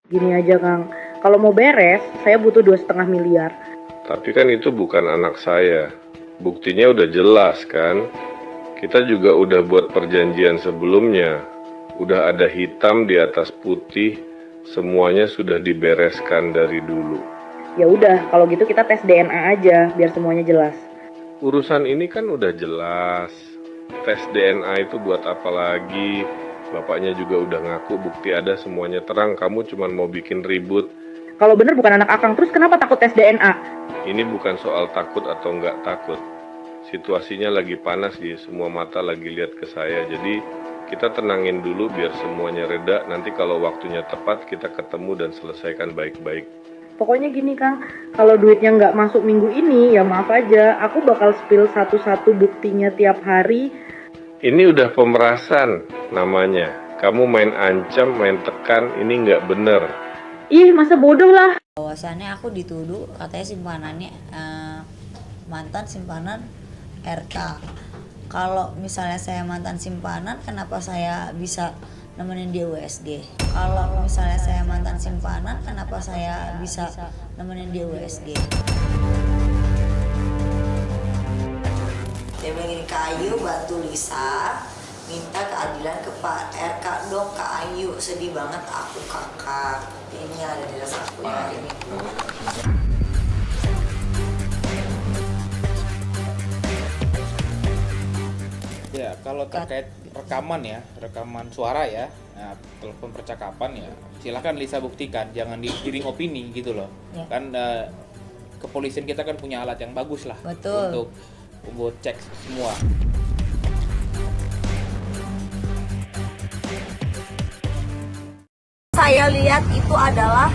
Gini aja Kang, kalau mau beres, saya butuh 2,5 miliar. Tapi kan itu bukan anak saya. Buktinya udah jelas kan. Kita juga udah buat perjanjian sebelumnya. Udah ada hitam di atas putih. Semuanya sudah dibereskan dari dulu. Ya udah, kalau gitu kita tes DNA aja, biar semuanya jelas. Urusan ini kan udah jelas. Tes DNA itu buat apa lagi? Bapaknya juga udah ngaku bukti ada, semuanya terang. Kamu cuma mau bikin ribut. Kalau bener bukan anak Akang, terus kenapa takut tes DNA? Ini bukan soal takut atau nggak takut. Situasinya lagi panas, semua mata lagi lihat ke saya. Jadi kita tenangin dulu biar semuanya reda. Nanti kalau waktunya tepat kita ketemu dan selesaikan baik-baik. Pokoknya gini Kang, kalau duitnya nggak masuk minggu ini, ya maaf aja, aku bakal spill satu-satu buktinya tiap hari. Ini udah pemerasan namanya. Kamu main ancam, main tekan, ini nggak bener. Ih, masa bodoh lah. Bahwasannya aku dituduh katanya simpanannya mantan simpanan RK. Kalau misalnya saya mantan simpanan, kenapa saya bisa nemenin dia USG? Kalau misalnya saya mantan simpanan, kenapa saya bisa nemenin dia USG? Dia bilang gini, Kak Ayu bantu Lisa minta keadilan ke Pak RK dong Kak Ayu, sedih banget aku kakak, ini ada di rasa aku yang hari ini. Ya, kalau terkait rekaman suara ya, nah, telepon percakapan ya, silakan Lisa buktikan, jangan digiring opini gitu loh. Ya. Kan kepolisian kita kan punya alat yang bagus lah. Betul. Untuk buat cek semua. Saya lihat itu adalah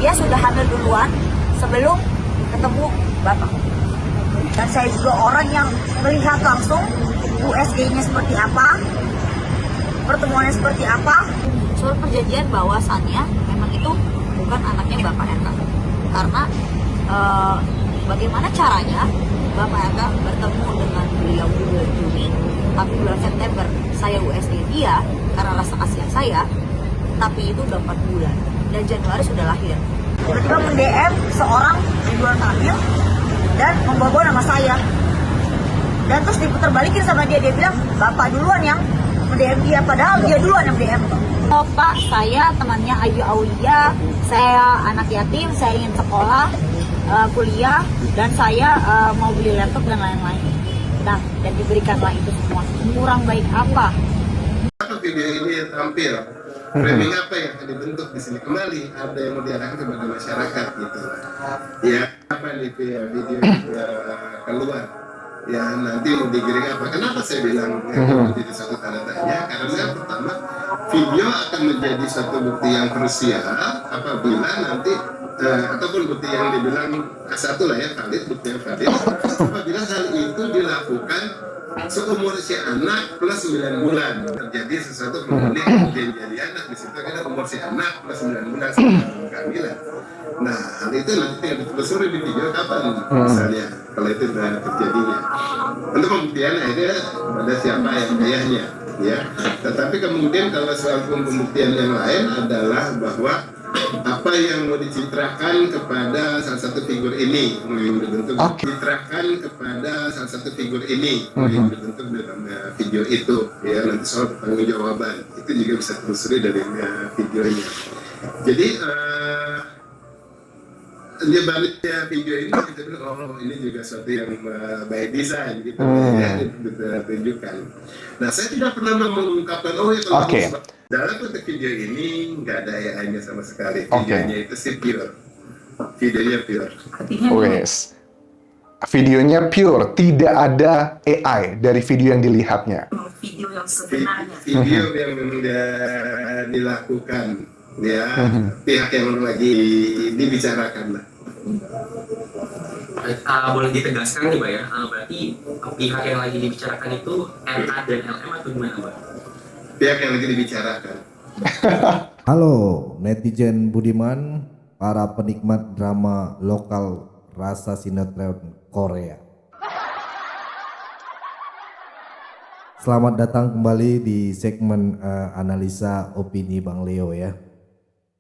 dia sudah hamil duluan sebelum ketemu Bapak. Dan saya juga orang yang melihat langsung USG-nya seperti apa, pertemuannya seperti apa. Soal perjanjian bahwasannya memang itu bukan anaknya Bapak RK. Karena bagaimana caranya Bapak RK bertemu dengan beliau di bulan Juni, tapi bulan September saya USG dia karena rasa kasihan saya, tapi itu udah 4 bulan dan Januari sudah lahir. Tiba-tiba meng-DM seorang Ridwan Kamil dan membawa nama saya, dan terus diputar balikin sama dia bilang Bapak duluan yang meng-DM dia, padahal dia duluan yang DM. Oh Pak, saya temannya Ayu Aulia, saya anak yatim, saya ingin sekolah, kuliah, dan saya mau beli laptop dan lain-lain. Nah, dan diberikanlah itu semua. Kurang baik apa? Video ini tampil, framing apa yang akan dibentuk di sini, kembali ada yang mau diarahkan kepada masyarakat gitu ya, apa nih video keluar ya, nanti mau digiring apa. Kenapa saya bilang menjadi satu tanda tanya, karena pertama video akan menjadi satu bukti yang krusial apabila nanti ataupun bukti yang dibilang satu lah ya, valid, bukti yang valid apabila hal itu dilakukan seumur si anak plus 9 bulan, terjadi sesuatu kemudian jadi anak, di situ ada umur si anak plus 9 bulan sebelum kehamilan. Nah, hal itu nanti tinggal ditelusuri di video kapan misalnya kalau itu sudah terjadinya. Untuk pembuktian akhirnya pada siapa yang ayahnya ya. Tetapi kemudian kalau soal pembuktian yang lain adalah bahwa apa yang mau dicitrakan kepada salah satu figur ini yang dibentuk dicitrakan kepada salah satu figur ini yang dibentuk dalam video itu ya, nanti soal pertanggungjawaban itu juga bisa telusuri dari videonya. Jadi dia baliknya video ini kita bilang oh ini juga sesuatu yang by design gitu ya, ditunjukkan. Nah, saya tidak pernah mengungkapkan oh ya kalau dalam konteks video ini nggak ada AI-nya sama sekali. Videonya itu sih pure. Videonya pure. Yes. Videonya pure, tidak ada AI dari video yang dilihatnya. Video yang sebenarnya. Video yang memang dilakukan ya pihak yang lagi dibicarakan lah. Boleh ditegaskan nih Mbak ya, berarti pihak yang lagi dibicarakan itu NA dan LM atau gimana Mbak? Pihak yang lagi dibicarakan. Halo netizen budiman, para penikmat drama lokal rasa sinetron Korea. Selamat datang kembali di segmen analisa opini Bang Leo ya.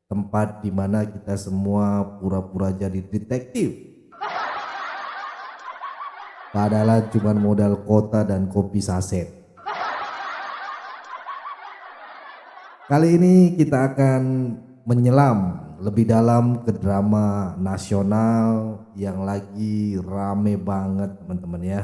tempat di mana kita semua pura-pura jadi detektif. Padahal cuma modal kota dan kopi saset. Kali ini kita akan menyelam lebih dalam ke drama nasional yang lagi rame banget teman-teman ya.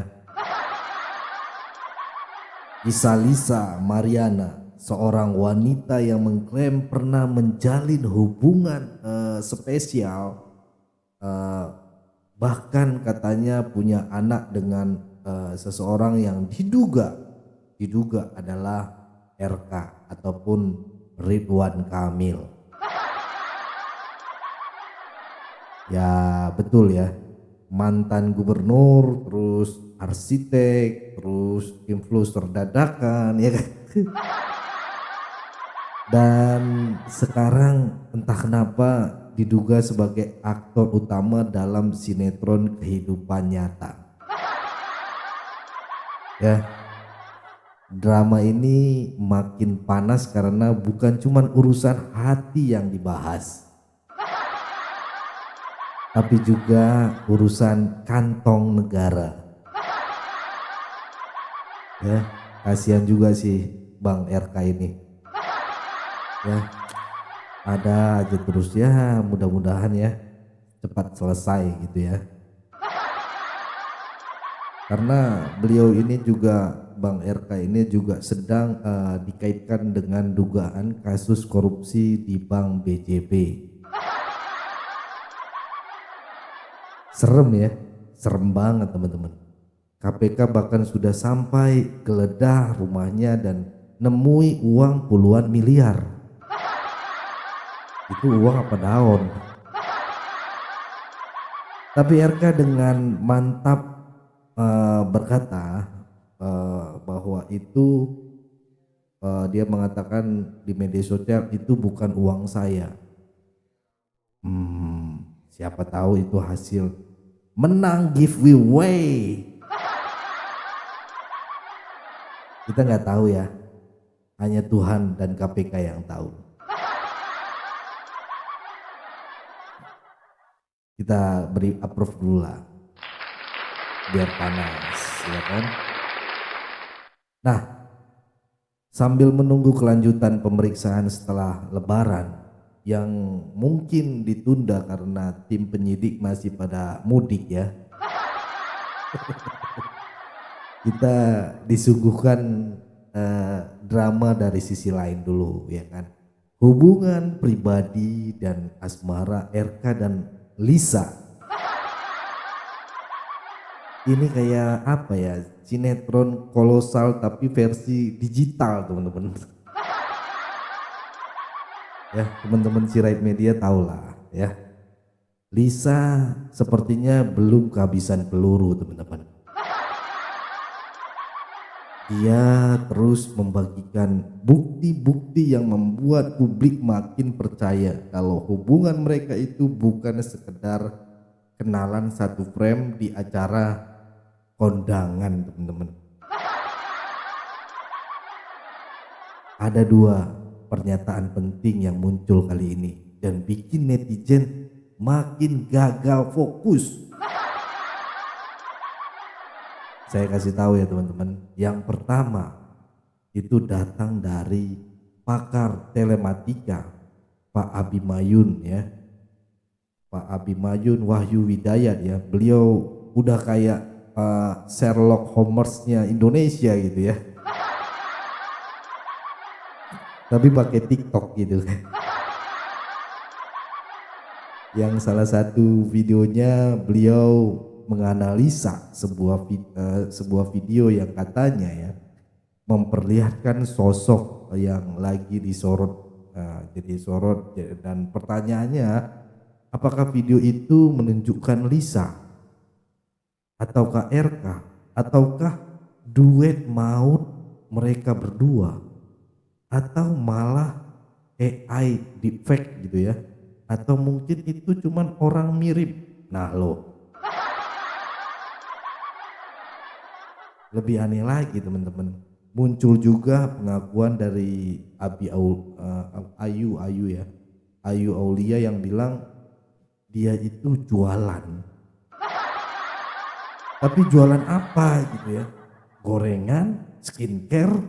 Kisah Lisa Mariana, seorang wanita yang mengklaim pernah menjalin hubungan spesial, bahkan katanya punya anak dengan seseorang yang diduga adalah RK ataupun Ridwan Kamil. Ya betul ya, mantan gubernur, terus arsitek, terus influencer dadakan ya kan. Dan sekarang entah kenapa diduga sebagai aktor utama dalam sinetron kehidupan nyata. Ya, drama ini makin panas karena bukan cuma urusan hati yang dibahas, tapi juga urusan kantong negara. Ya, kasihan juga sih Bang RK ini. Ya, ada aja terus ya, mudah-mudahan ya cepat selesai gitu ya. Karena beliau ini juga, Bang RK ini juga sedang dikaitkan dengan dugaan kasus korupsi di Bank BJB. Serem ya, serem banget teman-teman. KPK bahkan sudah sampai geledah rumahnya dan nemui uang puluhan miliar. Itu uang apa daun? Tapi RK dengan mantap berkata bahwa itu dia mengatakan di media sosial itu bukan uang saya. Siapa tahu itu hasil menang giveaway. Kita nggak tahu ya, hanya Tuhan dan KPK yang tahu. Kita beri approve dulu lah, biar panas ya kan. Nah, sambil menunggu kelanjutan pemeriksaan setelah Lebaran yang mungkin ditunda karena tim penyidik masih pada mudik ya, kita disuguhkan drama dari sisi lain dulu ya kan. Hubungan pribadi dan asmara RK dan Lisa ini kayak apa ya, sinetron kolosal tapi versi digital teman-teman. Ya teman-teman Sirait Media tahulah ya, Lisa sepertinya belum kehabisan peluru teman-teman. Dia terus membagikan bukti-bukti yang membuat publik makin percaya kalau hubungan mereka itu bukan sekedar kenalan satu frame di acara kondangan teman-teman. Ada dua pernyataan penting yang muncul kali ini dan bikin netizen makin gagal fokus. Saya kasih tahu ya teman-teman. Yang pertama itu datang dari pakar telematika Pak Abimayun ya. Pak Abimayun Wahyu Widayat ya. Beliau udah kayak Sherlock Holmes-nya Indonesia gitu ya. Tapi pakai TikTok gitu. Yang salah satu videonya beliau menganalisa sebuah video yang katanya ya memperlihatkan sosok yang lagi disorot, jadi sorot, dan pertanyaannya apakah video itu menunjukkan Lisa ataukah RK ataukah duet maut mereka berdua atau malah AI deepfake gitu ya, atau mungkin itu cuman orang mirip. Nah loh, lebih aneh lagi teman-teman, muncul juga pengakuan dari Ayu ya, Ayu Aulia yang bilang dia itu jualan. Tapi jualan apa gitu ya? Gorengan, skincare,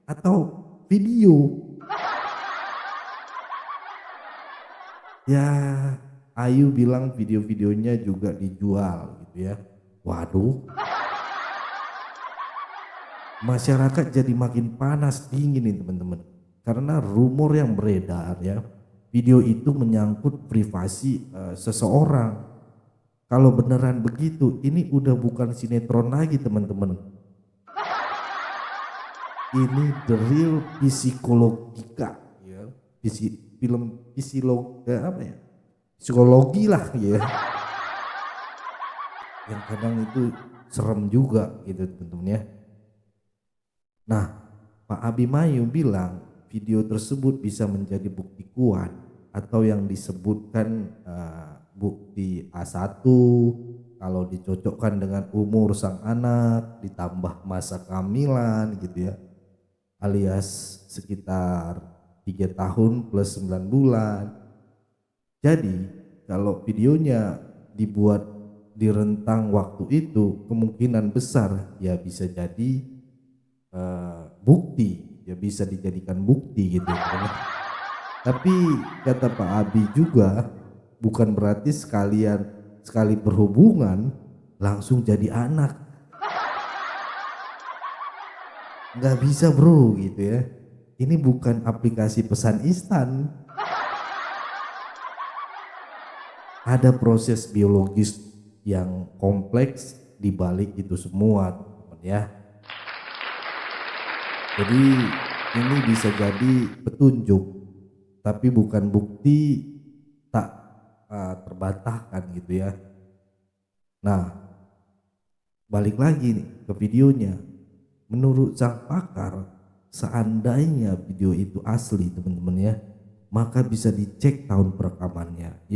atau video? Ya, Ayu bilang video-videonya juga dijual gitu ya. Waduh. Masyarakat jadi makin panas dingin nih teman-teman. Karena rumor yang beredar ya, video itu menyangkut privasi seseorang. Kalau beneran begitu, ini udah bukan sinetron lagi teman-teman. Ini the real psikologika ya. Film apa ya? Psikologi lah ya. Yang kadang itu serem juga gitu teman-teman ya. Nah, Pak Abimanyu bilang video tersebut bisa menjadi bukti kuat atau yang disebutkan bukti A1 kalau dicocokkan dengan umur sang anak ditambah masa kehamilan gitu ya, alias sekitar 3 tahun plus 9 bulan. Jadi kalau videonya dibuat di rentang waktu itu, kemungkinan besar ya bisa jadi bukti, ya bisa dijadikan bukti gitu. Tapi kata Pak Abi juga bukan berarti sekali berhubungan langsung jadi anak. Nggak bisa bro gitu ya. Ini bukan aplikasi pesan instan. Ada proses biologis yang kompleks di balik itu semua teman-teman ya. Jadi ini bisa jadi petunjuk tapi bukan bukti tak terbantahkan gitu ya. Nah, balik lagi nih ke videonya. Menurut sang pakar, seandainya video itu asli teman-teman ya, maka bisa dicek tahun perekamannya.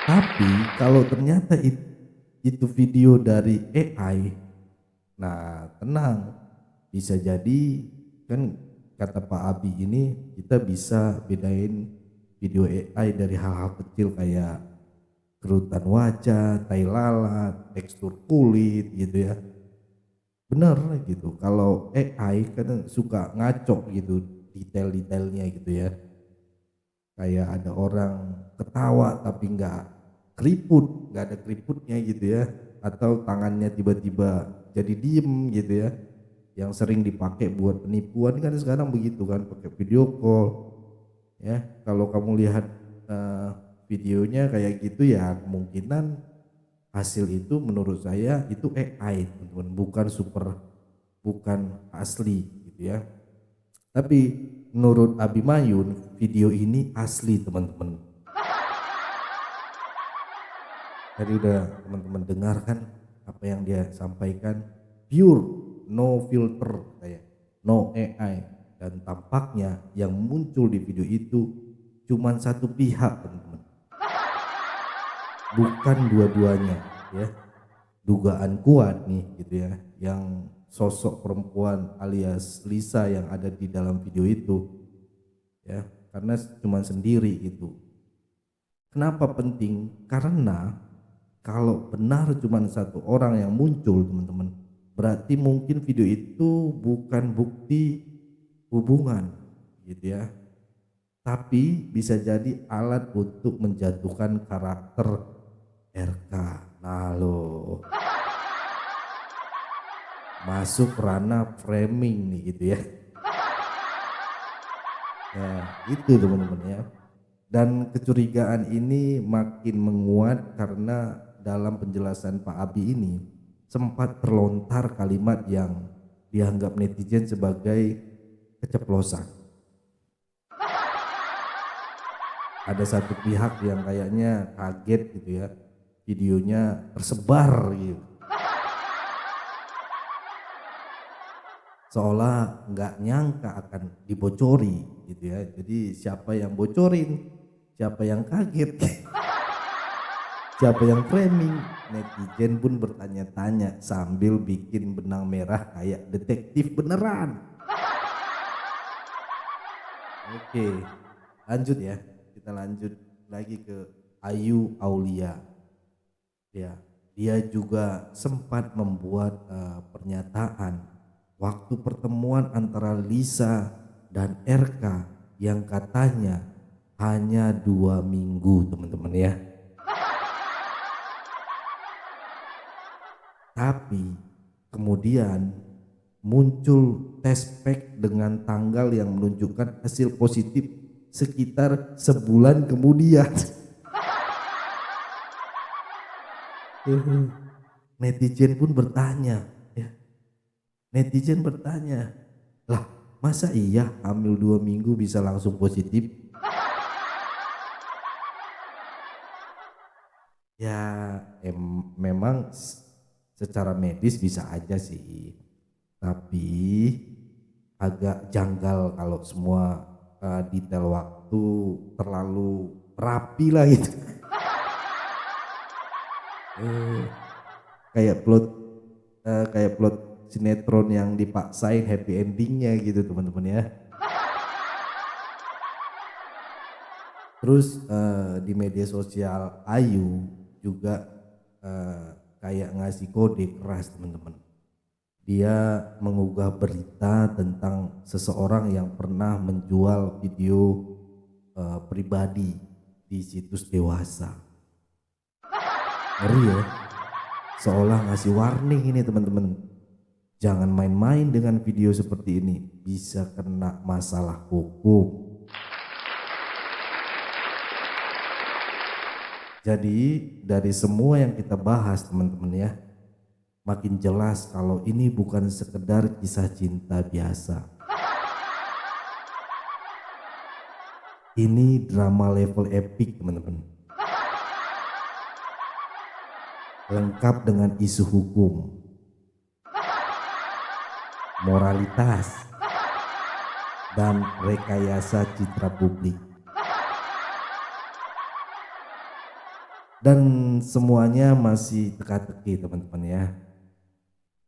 Tapi kalau ternyata itu video dari AI, nah tenang, bisa jadi kan kata Pak Abi ini kita bisa bedain video AI dari hal-hal kecil kayak kerutan wajah, tai lalat, tekstur kulit gitu ya. Bener gitu, kalau AI kan suka ngaco gitu detail-detailnya gitu ya. Kayak ada orang ketawa tapi nggak ada keriputnya gitu ya. Atau tangannya tiba-tiba jadi diem gitu ya, yang sering dipakai buat penipuan kan sekarang begitu kan, pakai video call ya. Kalau kamu lihat videonya kayak gitu ya, kemungkinan hasil itu menurut saya itu AI teman-teman, bukan asli gitu ya. Tapi menurut Abimanyu video ini asli teman-teman. Tadi udah teman-teman dengar kan apa yang dia sampaikan, pure, no filter, kayak no AI, dan tampaknya yang muncul di video itu cuman satu pihak teman-teman, bukan dua-duanya ya. Dugaan kuat nih gitu ya, yang sosok perempuan alias Lisa yang ada di dalam video itu ya, karena cuman sendiri itu. Kenapa penting? Karena kalau benar cuma satu orang yang muncul teman-teman, berarti mungkin video itu bukan bukti hubungan gitu ya, tapi bisa jadi alat untuk menjatuhkan karakter RK. Nah lo masuk ranah framing nih gitu ya. Nah itu teman-teman ya. Dan kecurigaan ini makin menguat karena dalam penjelasan Pak Abi ini sempat terlontar kalimat yang dianggap netizen sebagai keceplosan. Ada satu pihak yang kayaknya kaget gitu ya, videonya tersebar gitu, seolah nggak nyangka akan dibocori gitu ya. Jadi siapa yang bocorin, siapa yang kaget, siapa yang framing, netizen pun bertanya-tanya sambil bikin benang merah kayak detektif beneran. Oke, lanjut ya. Kita lanjut lagi ke Ayu Aulia. Ya, dia juga sempat membuat pernyataan waktu pertemuan antara Lisa dan RK yang katanya hanya 2 minggu, teman-teman ya. Tapi kemudian muncul test pack dengan tanggal yang menunjukkan hasil positif sekitar sebulan kemudian. Netizen pun bertanya, ya. Netizen bertanya, lah masa iya hamil 2 minggu bisa langsung positif? Ya memang secara medis bisa aja sih, tapi agak janggal kalau semua detail waktu terlalu rapi lah gitu. Kayak plot sinetron yang dipaksain happy endingnya gitu, teman-teman ya. Terus di media sosial Ayu juga kayak ngasih kode keras, teman-teman. Dia mengunggah berita tentang seseorang yang pernah menjual video pribadi di situs dewasa. Ngeri ya, seolah ngasih warning ini, teman-teman. Jangan main-main dengan video seperti ini, bisa kena masalah hukum. Jadi dari semua yang kita bahas, teman-teman ya, makin jelas kalau ini bukan sekedar kisah cinta biasa. Ini drama level epic, teman-teman. Lengkap dengan isu hukum, moralitas, dan rekayasa citra publik. Dan semuanya masih teka-teki, teman-teman ya.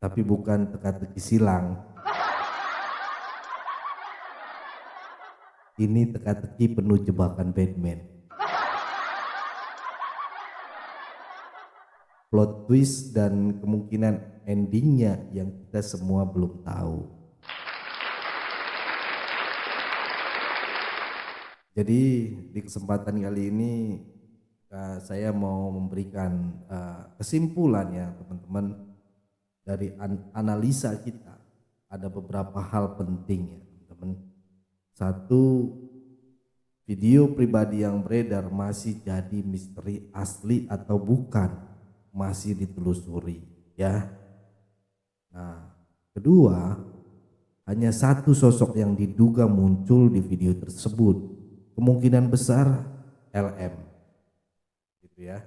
Tapi bukan teka-teki silang. Ini teka-teki penuh jebakan Batman. Plot twist dan kemungkinan endingnya yang kita semua belum tahu. Jadi di kesempatan kali ini saya mau memberikan kesimpulan ya, teman-teman, dari analisa kita. Ada beberapa hal penting ya, teman-teman. Satu, video pribadi yang beredar masih jadi misteri asli atau bukan, masih ditelusuri ya. Nah, kedua, hanya satu sosok yang diduga muncul di video tersebut, kemungkinan besar LM. Ya.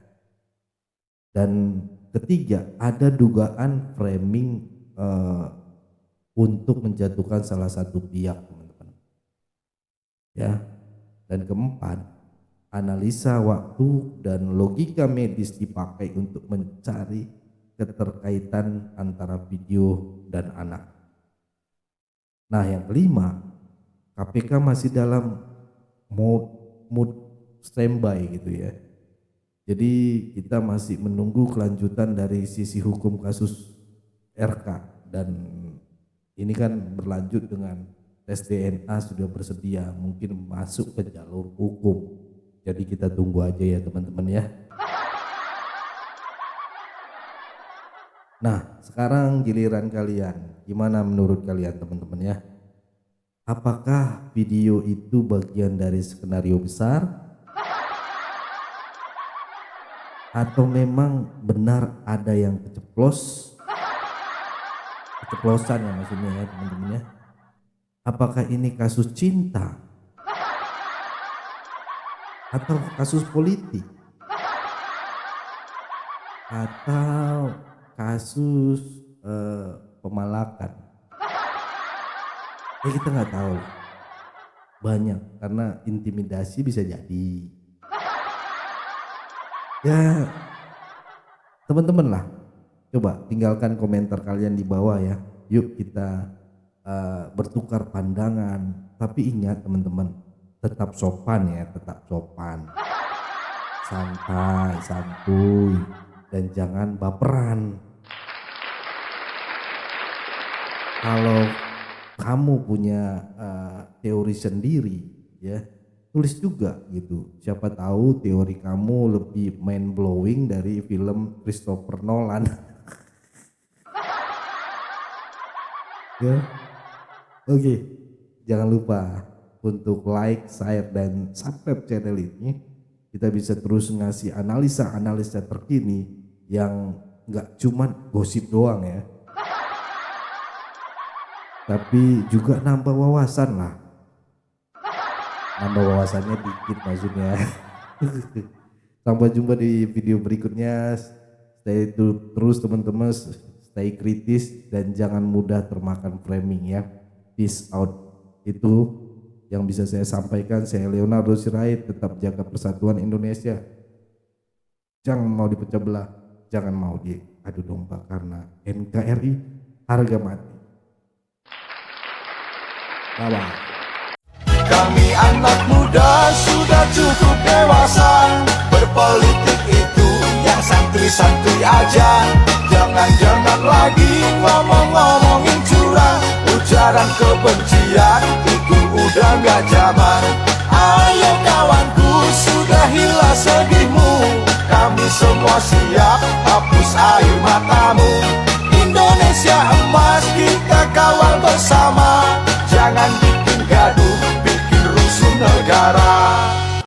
Dan ketiga, ada dugaan framing untuk menjatuhkan salah satu pihak, teman-teman. Ya. Dan keempat, analisa waktu dan logika medis dipakai untuk mencari keterkaitan antara video dan anak. Nah, yang kelima, KPK masih dalam mood standby gitu ya. Jadi kita masih menunggu kelanjutan dari sisi hukum kasus RK, dan ini kan berlanjut dengan tes DNA sudah bersedia, mungkin masuk ke jalur hukum. Jadi kita tunggu aja ya, teman-teman ya. Nah, sekarang giliran kalian. Gimana menurut kalian, teman-teman ya? Apakah video itu bagian dari skenario besar? Atau memang benar ada yang keceplosan ya maksudnya ya, teman-teman ya. Apakah ini kasus cinta atau kasus politik atau kasus pemalakan? Ya kita nggak tahu, banyak, karena intimidasi bisa jadi. Ya teman-teman lah, coba tinggalkan komentar kalian di bawah ya. Yuk kita bertukar pandangan, Tapi ingat teman-teman, tetap sopan ya, tetap sopan. Santai, santuy, dan jangan baperan. Kalau kamu punya teori sendiri ya, tulis juga gitu. Siapa tahu teori kamu lebih mind blowing dari film Christopher Nolan. Ya. Oke, jangan lupa untuk like, share, dan subscribe channel ini. Kita bisa terus ngasih analisa-analisa terkini yang nggak cuman gosip doang ya, tapi juga nambah wawasan lah. Nambah wawasannya dikit maksudnya. Sampai jumpa di video berikutnya. Stay terus teman-teman, stay kritis dan jangan mudah termakan framing ya. Peace out. Itu yang bisa saya sampaikan. Saya Leonardo Sirait. Tetap jaga persatuan Indonesia. Jangan mau dipecah belah, jangan mau diadu domba, karena NKRI harga mati. Bye-bye. Kami anak muda sudah cukup dewasa, berpolitik itu yang santuy-santuy aja. Jangan-jangan lagi ngomong-ngomongin curang, ujaran kebencian itu udah gak zaman. Ayo kawanku, sudah hilang sedihmu, kami semua siap hapus air mata.